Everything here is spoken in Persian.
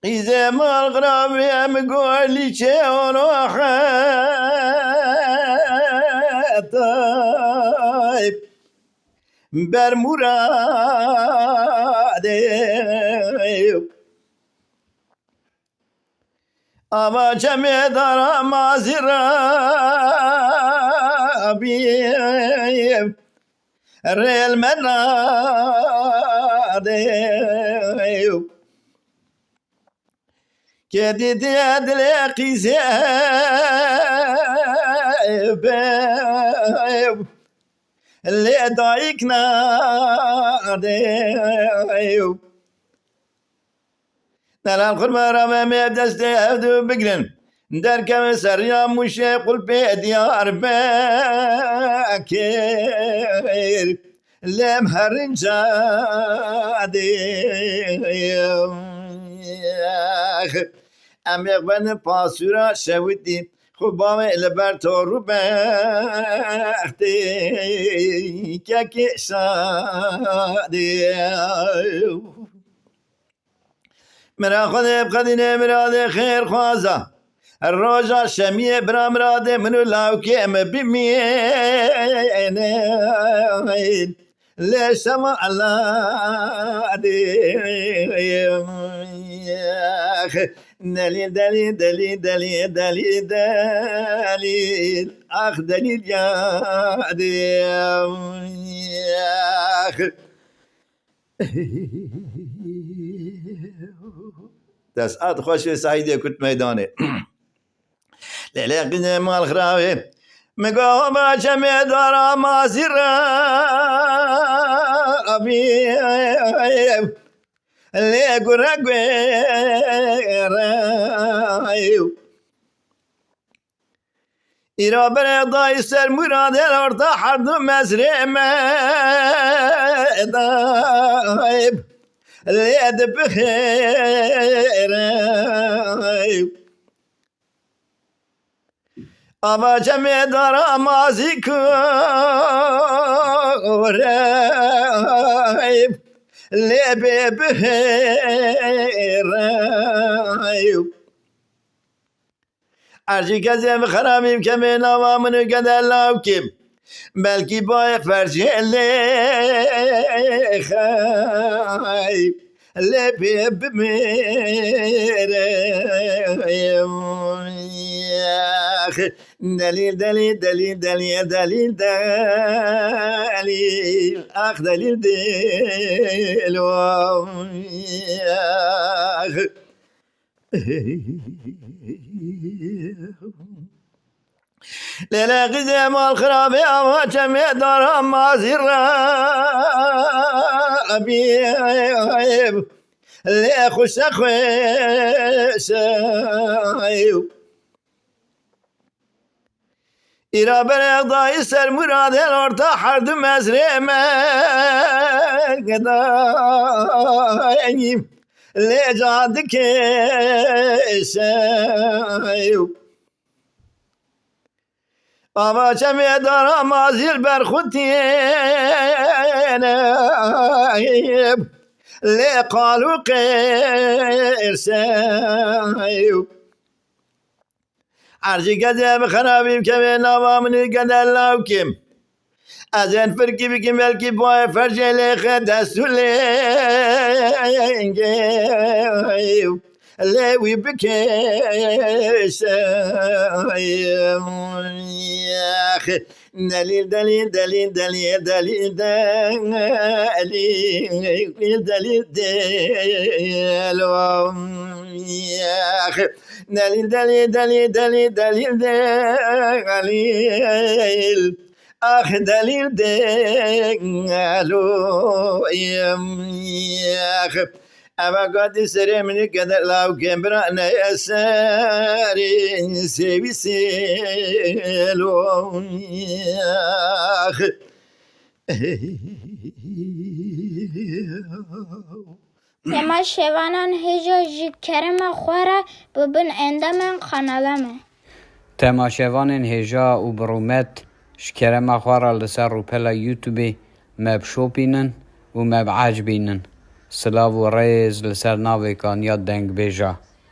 قیزه مال غرابیم گولی چه راحتای بر مراده اما چمه دارم مازرابیم ریل مناده که دیدی دل قیزه لدایک ناده نلال خرمارا میم دست هدو بگرن در کم سریا موشه قلب دیار بکر لم هرنجا امیق بند پاسورا شودی خوبام لبر تو رو بختی که کشادی مرا خود بقدینه مراد خیر خوازا روزا شمیه برام راده منو لاوکی ام بمینه لسما الله دلیل دلیل دلیل دلیل دلیل دلیل آخ دلیل دست آت خوش سعیده کت میدانه لیلی قیزه مال خراوه مگو باچه میدارم مازرابیم لیگو رگویرایو ایرا بردای سر مراده لرده حردو مزرمه دایب لید بخیرایو اما چمه دارم آزی کورایب لبه بخیرایو ارچی کسی بخرامیم که به نوامنو گدر لاوکیم بلکی با فرجه لخایب لبه بمیرایو دلیل دلیل دلیل دلیل دلیل دلیل آخ دلیل دلیل لیلا قیزه مال خرابه اما چمه دارم مازی رابیم لی خوش خوشایو ایرا بردای سر مراده لرده حردو مزرمه گداییم لجاد کشایو اما چمه دارم آزیل بر خودتینم لی قالو قرسایو ارچی کسی بخرابیم که به نوامنو گدر لاوکیم از این فرقی بکیم بلکی بای فرجه لیخه دستو لنگیو لیوی بکشایو دلیل دلیل دلیل دلیل دلیل دلیل دلیل دلیل دلیل دلیل دلیل دلیل دلیل آخ دلیل دلیل اما قد سری منی قدر لاو کم برانه اسری سیوی سیلو Tema şevanan heja ji kerema xwara bibin endamên kanala me. Temaşevanên hêja û birûmet ji kerema xwe re li ser rûpela YouTubeê me bişopînin û me biecbînin. سلاو و ڕێز لەسەر ناوێکان یا دەنگ بێژە.